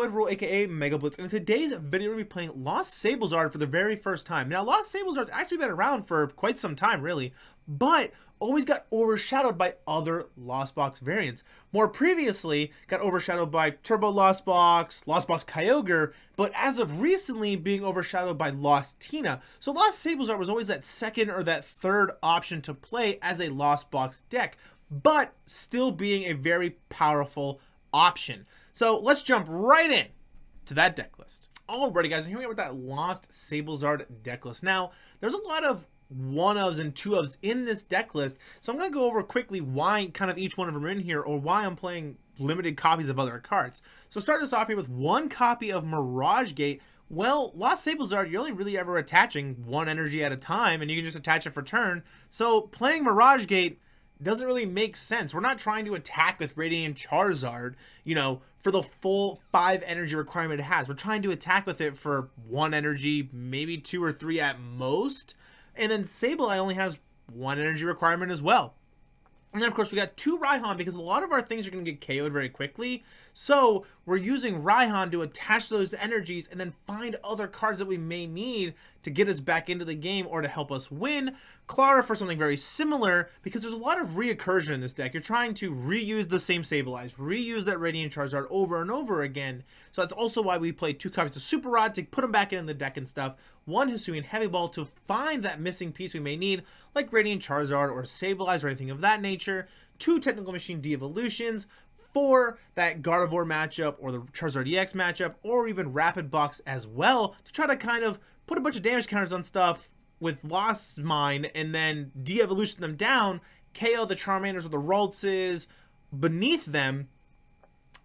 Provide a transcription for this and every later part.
Wood Rule, aka Mega Blitz, and in today's video we're going to be playing Lost SableZard for the very first time. Now, Lost SableZard's actually been around for quite some time, really, but always got overshadowed by other Lost Box variants. More previously, got overshadowed by Turbo Lost Box Kyogre, but as of recently being overshadowed by Lost Tina. So Lost SableZard was always that second or that third option to play as a Lost Box deck, but still being a very powerful option. So let's jump right in to that deck list. Alrighty guys, and here we are with that Lost SableZard deck list. Now, there's a lot of 1-ofs and 2-ofs in this deck list, so I'm going to go over quickly why kind of each one of them are in here, or why I'm playing limited copies of other cards. So start us off here with one copy of Mirage Gate. Well, Lost SableZard, you're only really ever attaching one energy at a time, and you can just attach it for turn. So playing Mirage Gate doesn't really make sense. We're not trying to attack with Radiant Charizard, you know, for the full 5 energy requirement it has. We're trying to attack with it for 1 energy, maybe 2 or 3 at most. And then Sableye only has 1 energy requirement as well. And then, of course, we got 2 Raihan because a lot of our things are going to get KO'd very quickly. So we're using Raihan to attach those energies and then find other cards that we may need to get us back into the game or to help us win. Klara for something very similar, because there's a lot of reoccursion in this deck. You're trying to reuse the same Sableyes, reuse that Radiant Charizard over and over again. So that's also why we play 2 copies of Super Rod to put them back in the deck and stuff. 1 Hisuian Heavy Ball to find that missing piece we may need, like Radiant Charizard or Sableyes or anything of that nature. 2 Technical Machine Devolutions. 4 that Gardevoir matchup or the Charizard EX matchup, or even Rapid Box as well, to try to kind of put a bunch of damage counters on stuff with Lost Mine and then de-evolution them down, KO the Charmanders or the Raltses beneath them,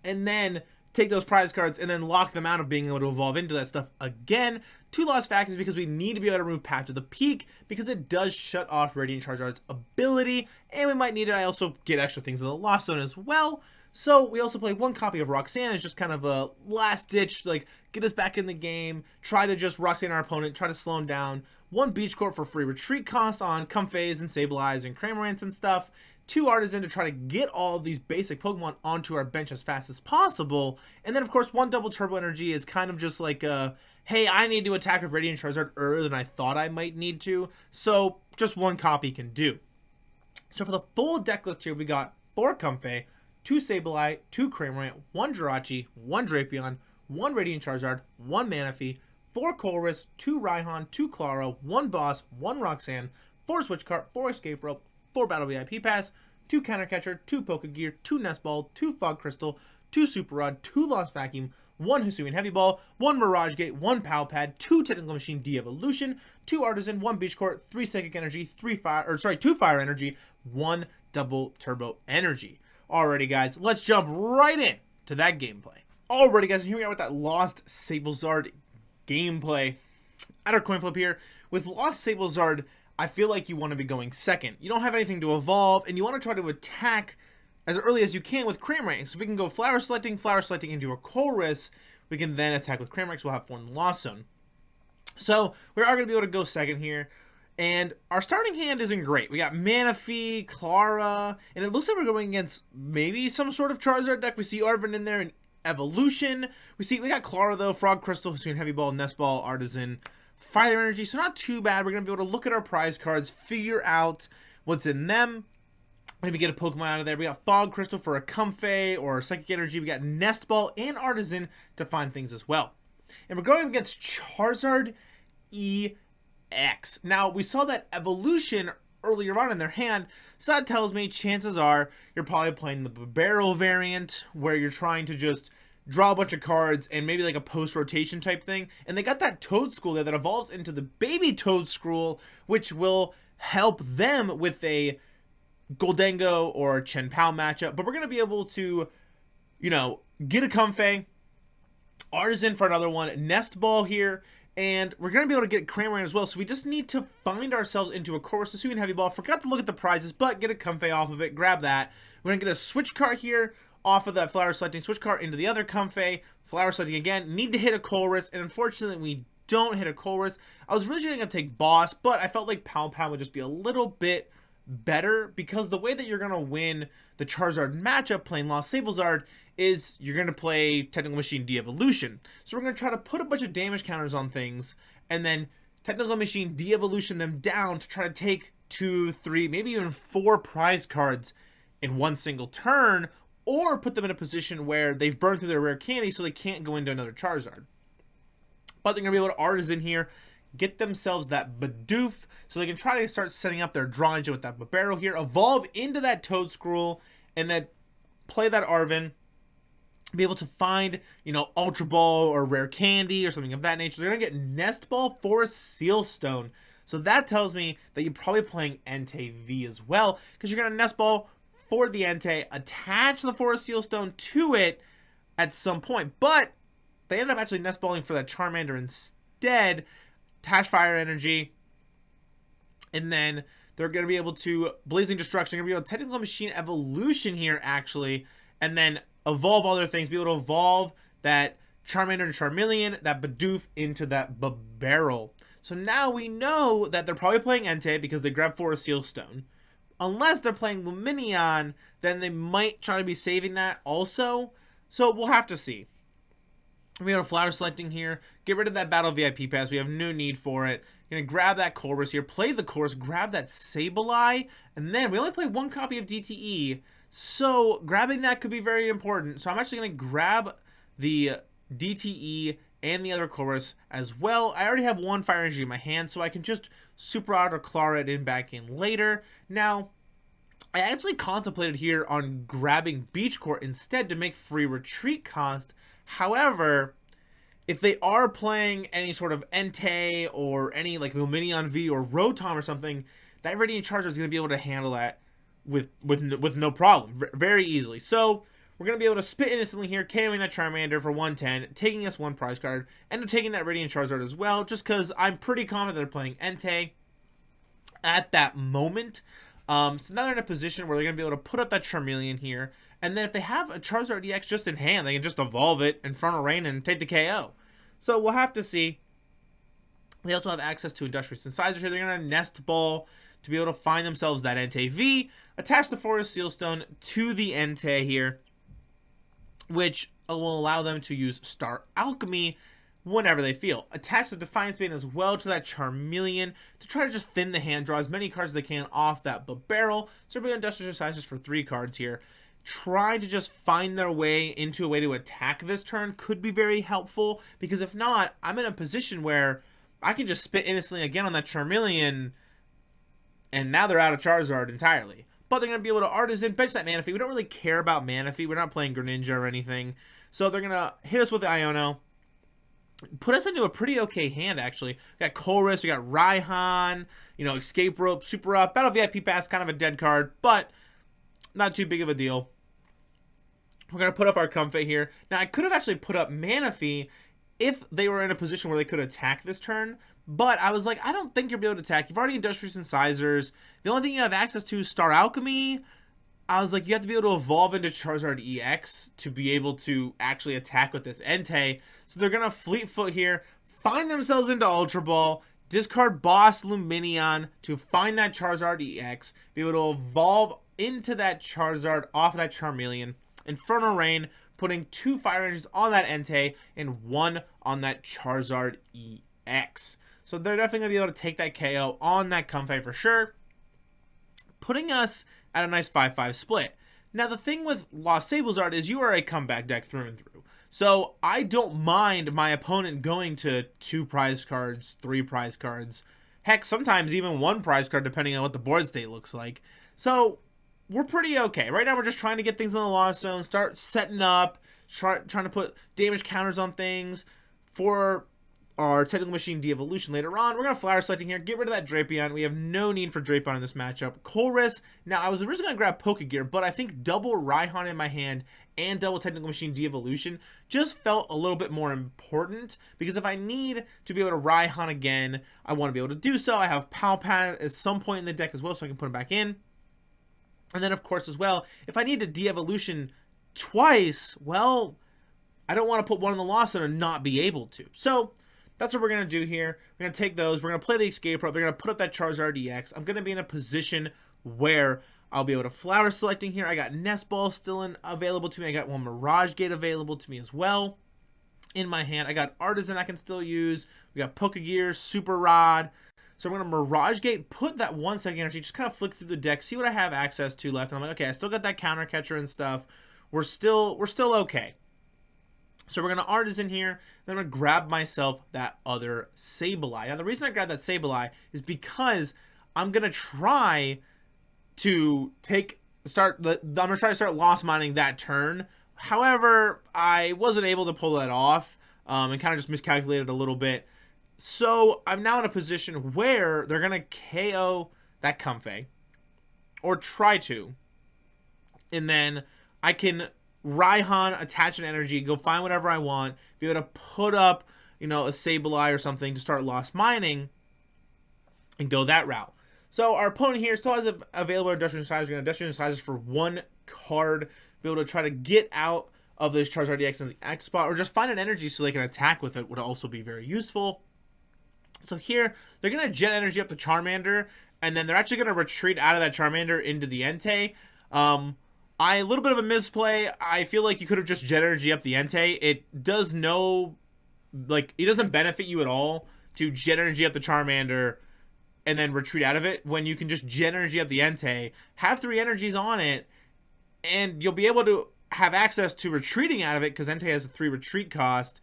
and then take those prize cards and then lock them out of being able to evolve into that stuff again. 2 Lost Factions because we need to be able to remove Path to the Peak because it does shut off Radiant Charizard's ability, and we might need it. I also get extra things in the Lost Zone as well. So we also play 1 copy of Roxanne as just kind of a last ditch, like get us back in the game, try to just Roxanne our opponent, try to slow him down. 1 Beach Court for free retreat costs on Comfeys and Sableyes and Cramorants and stuff. 2 Artazon to try to get all of these basic Pokemon onto our bench as fast as possible. And then of course 1 double Turbo Energy is kind of just like a, hey, I need to attack with Radiant Charizard earlier than I thought I might need to. So just 1 copy can do. So for the full deck list here, we got 4 Comfey, 2 Sableye, 2 Cramorant, 1 Jirachi, 1 Drapion, 1 Radiant Charizard, 1 Manaphy, 4 Colress, 2 Raihan, 2 Klara, 1 Boss, 1 Roxanne, 4 Switch Cart, 4 Escape Rope, 4 Battle VIP Pass, 2 Counter Catcher, 2 Pokégear, 2 Nest Ball, 2 Fog Crystal, 2 Super Rod, 2 Lost Vacuum, 1 Hisuian Heavy Ball, 1 Mirage Gate, 1 Pal Pad, 2 Technical Machine De-Evolution, 2 Artazon, 1 Beach Court, 3 Psychic Energy, 2 Fire Energy, 1 Double Turbo Energy. Alrighty guys, let's jump right in to that gameplay. Alrighty guys, here we are with that Lost SableZard gameplay. At our coin flip here, with Lost SableZard, I feel like you want to be going second. You don't have anything to evolve, and you want to try to attack as early as you can with Cramorant. So if we can go flower selecting into a Colress, we can then attack with Cramorant, so we'll have 4 in the Lost Zone. So we are going to be able to go second here. And our starting hand isn't great. We got Manaphy, Klara, and it looks like we're going against maybe some sort of Charizard deck. We see Arven in there and Evolution. We got Klara though, Fog Crystal, Hisuian Heavy Ball, Nest Ball, Artazon, Fire Energy. So not too bad. We're going to be able to look at our prize cards, figure out what's in them. Maybe get a Pokemon out of there. We got Fog Crystal for a Comfey or Psychic Energy. We got Nest Ball and Artazon to find things as well. And we're going against Charizard EX. Now, we saw that Evolution earlier on in their hand, so that tells me chances are you're probably playing the barrel variant where you're trying to just draw a bunch of cards and maybe like a post-rotation type thing. And they got that Toedscool there that evolves into the baby Toedscool, which will help them with a Goldengo or Chen-Pal matchup. But we're going to be able to, you know, get a Comfey, Artazon for another one, Nest Ball here, and we're going to be able to get Cramorant as well. So we just need to find ourselves into a Colress, Hisuian Heavy Ball. Forgot to look at the prizes, but get a Comfey off of it. Grab that. We're going to get a Switch Cart here off of that flower selecting. Switch Cart into the other Comfey. Flower selecting again. Need to hit a Colress, and unfortunately we don't hit a Colress. I was originally going to take Boss, but I felt like Pal Pad would just be a little bit better, because the way that you're going to win the Charizard matchup playing Lost SableZard is you're going to play Technical Machine De-Evolution. So we're going to try to put a bunch of damage counters on things and then Technical Machine De-Evolution them down to try to take 2, 3, maybe even 4 prize cards in one single turn, or put them in a position where they've burned through their rare candy so they can't go into another Charizard. But they're going to be able to Artazon here, get themselves that Bidoof, so they can try to start setting up their draw engine with that Barrow here, evolve into that Toedscruel, and then play that Arven, be able to find, you know, Ultra Ball or Rare Candy or something of that nature. They're going to get Nest Ball, Forest Sealstone. So that tells me that you're probably playing Entei V as well, because you're going to Nest Ball for the Entei, attach the Forest Sealstone to it at some point. But they end up actually Nest Balling for that Charmander instead, attach Fire Energy, and then they're going to be able to Blazing Destruction, they're going to be able to Technical Machine Evolution here actually, and then evolve all their things, be able to evolve that Charmander and Charmeleon, that Bidoof into that Barrel. So now we know that they're probably playing Entei because they grabbed Forest Sealstone. Unless they're playing Lumineon, then they might try to be saving that also. So we'll have to see. We have a Flower Selecting here. Get rid of that Battle VIP Pass. We have no need for it. You're going to grab that Chorus here. Play the Chorus. Grab that Sableye. And then we only play 1 copy of DTE. So grabbing that could be very important. So I'm actually going to grab the DTE and the other Chorus as well. I already have 1 Fire Energy in my hand, so I can just Super Art or Klara it in back in later. Now, I actually contemplated here on grabbing Beach Court instead to make free retreat cost. However, if they are playing any sort of Entei or any like Lumineon V or Rotom or something, that Radiant Charizard is going to be able to handle that with no problem, very easily. So we're going to be able to spit instantly here, KOing that Charmander for 110, taking us 1 prize card, and taking that Radiant Charizard as well, just because I'm pretty confident they're playing Entei at that moment. So now they're in a position where they're going to be able to put up that Charmeleon here, and then if they have a Charizard EX just in hand, they can just evolve it in front of Rain and take the KO. So we'll have to see. They also have access to Industrious Incisors here. They're going to Nest Ball to be able to find themselves that Entei V, attach the Forest Sealstone to the Entei here, which will allow them to use Star Alchemy whenever they feel. Attach the Defiance Bane as well to that Charmeleon to try to just thin the hand, draw as many cards as they can off that barrel. So we're going to Industrious Incisors for 3 cards here. Trying to just find their way into a way to attack this turn could be very helpful, because if not, I'm in a position where I can just spit instantly again on that Charmeleon, and now they're out of Charizard entirely. But they're going to be able to Artazon, bench that Manaphy. We don't really care about Manaphy. We're not playing Greninja or anything. So they're going to hit us with the Iono. Put us into a pretty okay hand, actually. We got Chorus, we got Raihan, you know, Escape Rope, Super Up, Battle VIP Pass, kind of a dead card, but not too big of a deal. We're going to put up our Comfey here. Now, I could have actually put up Manaphy if they were in a position where they could attack this turn, but I was like, I don't think you'll be able to attack. You've already Industrious Incisors. The only thing you have access to is Star Alchemy. I was like, you have to be able to evolve into Charizard EX to be able to actually attack with this Entei. So they're going to Fleet Foot here, find themselves into Ultra Ball, discard Boss Lumineon to find that Charizard EX, be able to evolve into that Charizard off of that Charmeleon, Inferno Rain, putting 2 Fire Energies on that Entei and 1 on that Charizard EX. So they're definitely going to be able to take that KO on that Comfey for sure, putting us at a nice 5-5 split. Now, the thing with Lost SableZard is you are a comeback deck through and through. So I don't mind my opponent going to 2 prize cards, 3 prize cards, heck, sometimes even 1 prize card depending on what the board state looks like. So we're pretty okay. Right now we're just trying to get things in the Lost Zone, start setting up, trying to put damage counters on things for our Technical Machine De-Evolution later on. We're going to Flower Selecting here, get rid of that Drapion. We have no need for Drapion in this matchup. Chorus. Now, I was originally going to grab Pokégear, but I think double Raihan in my hand and double Technical Machine De-Evolution just felt a little bit more important, because if I need to be able to Raihan again, I want to be able to do so. I have Pal Pad at some point in the deck as well, so I can put him back in. And then, of course, as well, if I need to De-Evolution twice, well, I don't want to put one in the Lost Zone and not be able to. So that's what we're going to do here. We're going to take those. We're going to play the Escape Rope. They're going to put up that Charizard EX. I'm going to be in a position where I'll be able to flower selecting here. I got Nest Ball still available to me. I got one Mirage Gate available to me as well in my hand. I got Artazon I can still use. We got Pokégear, Super Rod. So I'm going to Mirage Gate, put that 1 second energy, just kind of flick through the deck, see what I have access to left. And I'm like, okay, I still got that counter catcher and stuff. We're still okay. So we're going to Artazon here. Then I'm going to grab myself that other Sableye. Now the reason I grabbed that Sableye is because I'm going to try to I'm going to try to start lost mining that turn. However, I wasn't able to pull that off and kind of just miscalculated a little bit. So I'm now in a position where they're going to KO that Comfey, or try to. And then I can Raihan, attach an energy, go find whatever I want, be able to put up, you know, a Sableye or something to start lost mining and go that route. So our opponent here still has available Industrial Sizers. We're going to Industrial Sizers for 1 card, be able to try to get out of this Charizard DX in the active spot, or just find an energy so they can attack with it would also be very useful. So here, they're going to Jet Energy up the Charmander, and then they're actually going to retreat out of that Charmander into the Entei. A little bit of a misplay. I feel like you could have just Jet Energy up the Entei. It does it doesn't benefit you at all to Jet Energy up the Charmander and then retreat out of it when you can just Jet Energy up the Entei, have 3 energies on it, and you'll be able to have access to retreating out of it because Entei has a 3 retreat cost.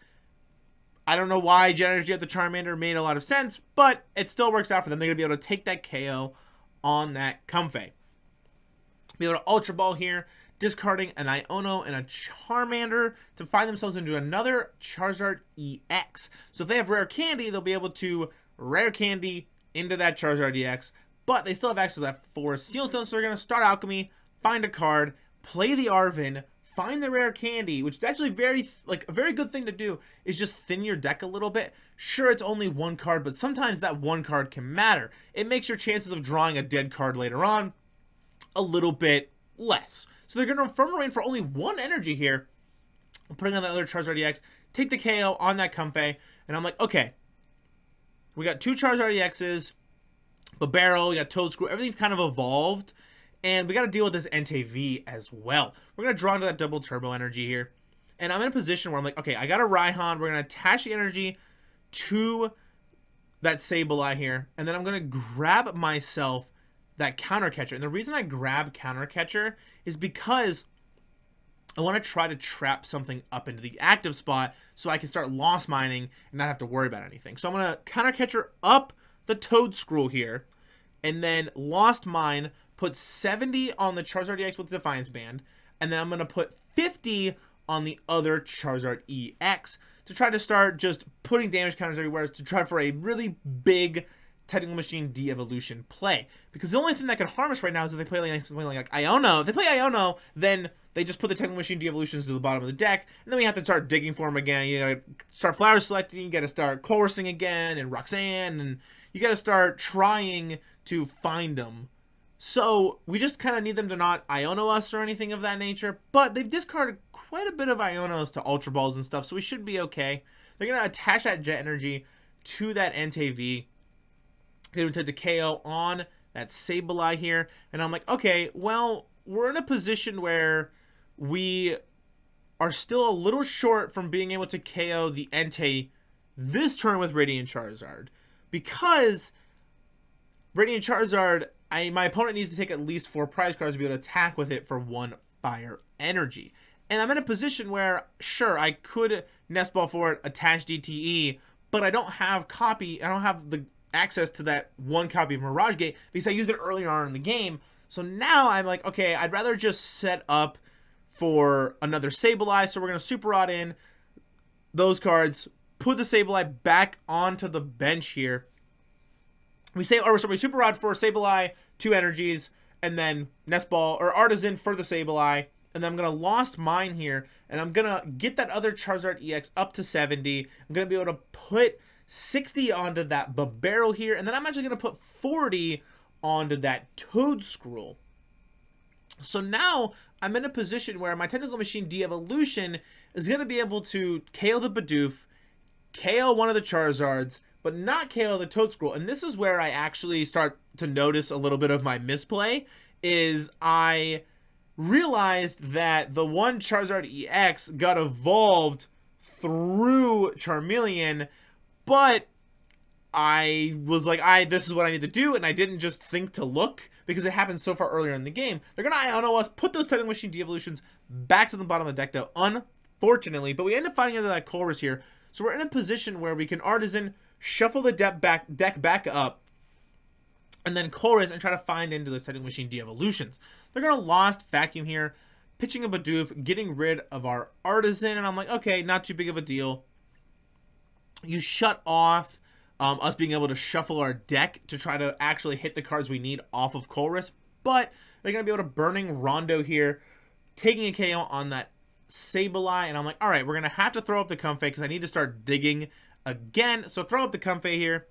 I don't know why Jet Energy at the Charmander made a lot of sense, but it still works out for them. They're going to be able to take that KO on that Comfey. Be able to Ultra Ball here, discarding an Iono and a Charmander to find themselves into another Charizard EX. So if they have Rare Candy, they'll be able to Rare Candy into that Charizard EX, but they still have access to that 4 Seal Stone, so they're going to start Alchemy, find a card, play the Arven, find the Rare Candy, which is actually a very good thing to do, is just thin your deck a little bit. Sure, it's only 1 card, but sometimes that 1 card can matter. It makes your chances of drawing a dead card later on a little bit less. So they're going to Infernal Rain for only 1 energy here. I'm putting on that other Charizard EX, take the KO on that Comfey, and I'm like, okay, we got 2 Charizard EXs, Babero, we got Toadscrew, everything's kind of evolved, and we got to deal with this Entei V as well. We're going to draw into that double turbo energy here, and I'm in a position where I'm like, okay, I got a Raihan, we're going to attach the energy to that Sableye here, and then I'm going to grab myself that Counter Catcher. And the reason I grab Counter Catcher is because I want to try to trap something up into the active spot so I can start lost mining and not have to worry about anything. So I'm going to Counter Catcher up the Toadscrew here, and then lost mine, put 70 on the Charizard EX with Defiance Band, and then I'm going to put 50 on the other Charizard EX to try to start just putting damage counters everywhere to try for a really big Technical Machine de-evolution play. Because the only thing that can harm us right now is if they play like Iono. If they play Iono, then they just put the Technical Machine de-evolutions to the bottom of the deck, and then we have to start digging for them again. You gotta start flower selecting, you gotta start coursing again, and Roxanne, and you gotta start trying to find them. So we just kind of need them to not Iono us or anything of that nature, but they've discarded quite a bit of Ionos to Ultra Balls and stuff, so we should be okay. They're gonna attach that Jet Energy to that Entei V. Going to take the KO on that Sableye here, and I'm like, okay, well, we're in a position where we are still a little short from being able to KO the Entei this turn with Radiant Charizard, because Radiant Charizard, my opponent needs to take at least 4 prize cards to be able to attack with it for 1 fire energy. And I'm in a position where, sure, I could Nest Ball for it, attach DTE, but I don't have the access to that 1 copy of Mirage Gate because I used it earlier on in the game. So now I'm like, okay, I'd rather just set up for another Sableye. So we're going to Super Rod in those cards, put the Sableye back onto the bench here. We Super Rod for Sableye, 2 energies, and then Nest Ball or Artazon for the Sableye. And then I'm going to Lost Mine here, and I'm going to get that other Charizard EX up to 70. I'm going to be able to put 60 onto that Babero here, and then I'm actually going to put 40 onto that Toadscrew. So now I'm in a position where my Technical Machine de-evolution is going to be able to KO the Bidoof, KO one of the Charizards, but not KO the Toedscruel. And this is where I actually start to notice a little bit of my misplay, is I realized that the one Charizard EX got evolved through Charmeleon, but I was like, this is what I need to do, and I didn't just think to look, because it happened so far earlier in the game. They're gonna IONO us, put those Technical Machine de-evolutions back to the bottom of the deck, though, unfortunately, but we end up finding into that Chorus here, so we're in a position where we can Artazon, shuffle the deck back up, and then Chorus and try to find into those Technical Machine de-evolutions. They're gonna Lost Vacuum here, pitching a Bidoof, getting rid of our Artazon, and I'm like, okay, not too big of a deal. You shut off us being able to shuffle our deck to try to actually hit the cards we need off of Chorus, but they're going to be able to Burning Rondo here, taking a KO on that Sableye, and I'm like, all right, we're going to have to throw up the Comfey because I need to start digging again. So throw up the Comfey here,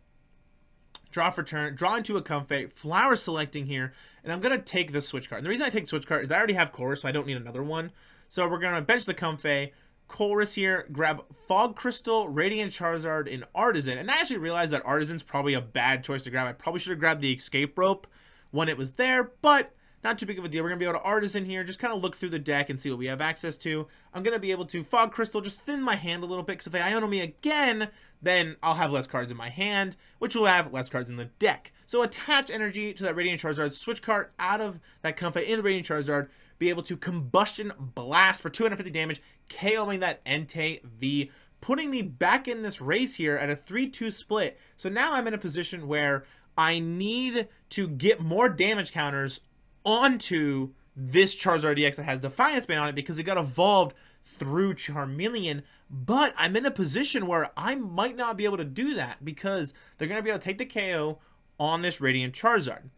draw for turn, draw into a Comfey, Flower Selecting here, and I'm going to take the Switch Cart. And the reason I take Switch Cart is I already have Chorus, so I don't need another one. So we're going to bench the Comfey, Chorus here, grab Fog Crystal, Radiant Charizard, and Artazon. And I actually realized that Artazon's probably a bad choice to grab. I probably should have grabbed the Escape Rope when it was there, but not too big of a deal. We're going to be able to Artazon here, just kind of look through the deck and see what we have access to. I'm going to be able to Fog Crystal, just thin my hand a little bit, because if they IONO me again, then I'll have less cards in my hand, which will have less cards in the deck. So attach energy to that Radiant Charizard, Switch Cart out of that Comfey into the Radiant Charizard, be able to Combustion Blast for 250 damage, KOing that Entei V, putting me back in this race here at a 3-2 split. So now I'm in a position where I need to get more damage counters onto this Charizard EX that has Defiance Band on it because it got evolved through Charmeleon. But I'm in a position where I might not be able to do that because they're going to be able to take the KO on this Radiant Charizard,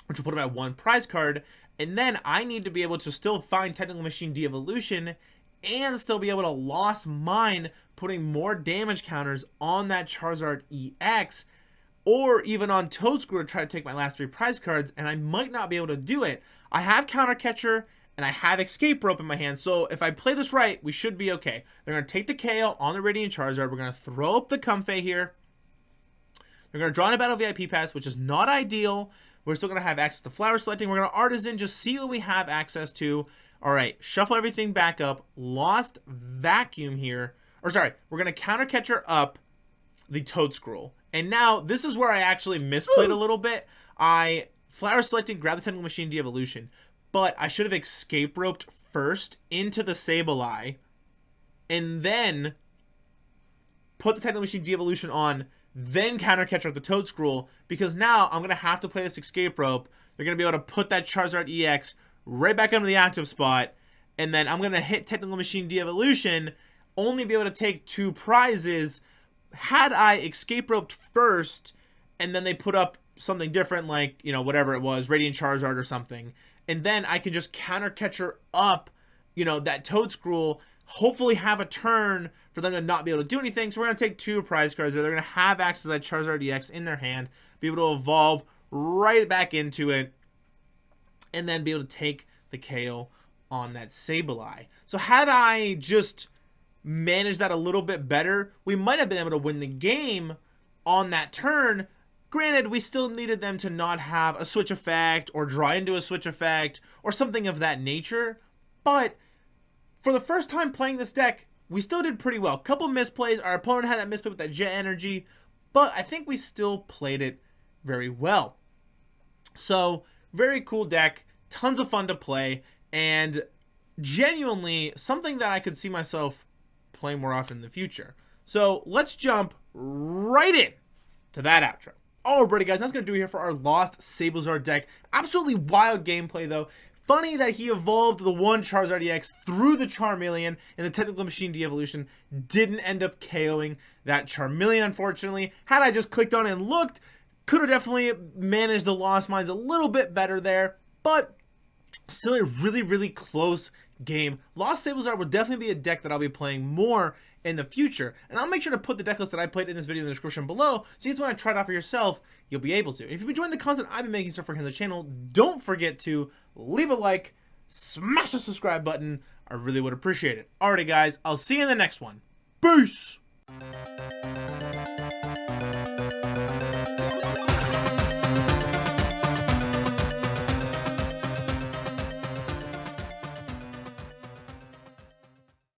which will put them at 1 prize card. And then I need to be able to still find Technical Machine de-evolution and still be able to Lost Mine, putting more damage counters on that Charizard EX, or even on Toedscruel to try to take my last 3 prize cards, and I might not be able to do it. I have Counter Catcher, and I have Escape Rope in my hand, so if I play this right, we should be okay. They're going to take the KO on the Radiant Charizard. We're going to throw up the Comfey here. They're going to draw in a Battle VIP Pass, which is not ideal. We're still going to have access to Flower Selecting. We're going to Artazon, just see what we have access to. All right, shuffle everything back up. Lost Vacuum here. Or sorry, we're going to Counter Catcher up the Toedscruel. And now, this is where I actually misplayed a little bit. I Flower Selecting, grab the Technical Machine de-evolution. But I should have Escape Roped first into the Sableye. And then put the Technical Machine de-evolution on, then Counter Catcher up the Toedscruel, because now I'm going to have to play this Escape Rope. They're going to be able to put that Charizard EX right back into the active spot, and then I'm going to hit Technical Machine de-evolution, only be able to take 2 prizes. Had I Escape Roped first, and then they put up something different, like, you know, whatever it was, Radiant Charizard or something, and then I can just Counter Catcher up, you know, that Toedscruel, hopefully have a turn for them to not be able to do anything. So we're going to take 2 prize cards there. They're going to have access to that Charizard EX in their hand, be able to evolve right back into it, and then be able to take the KO on that Sableye. So had I just managed that a little bit better, we might have been able to win the game on that turn. Granted, we still needed them to not have a switch effect or draw into a switch effect or something of that nature, but for the first time playing this deck, we still did pretty well. Couple misplays. Our opponent had that misplay with that Jet Energy, but I think we still played it very well. So, very cool deck. Tons of fun to play, and genuinely something that I could see myself playing more often in the future. So, let's jump right in to that outro. Alrighty, guys, that's going to do it here for our Lost SableZard deck. Absolutely wild gameplay, though. Funny that he evolved the one Charizard EX through the Charmeleon, and the Technical Machine de-evolution didn't end up KOing that Charmeleon, unfortunately. Had I just clicked on it and looked, could have definitely managed the Lost Mines a little bit better there, but still a really, really close game. Lost SableZard will definitely be a deck that I'll be playing more in the future, and I'll make sure to put the deck list that I played in this video in the description below, so you guys want to try it out for yourself, you'll be able to. If you've been enjoying the content I've been making so far here on the channel, don't forget to leave a like, smash the subscribe button. I really would appreciate it. Alrighty, guys, I'll see you in the next one. Peace!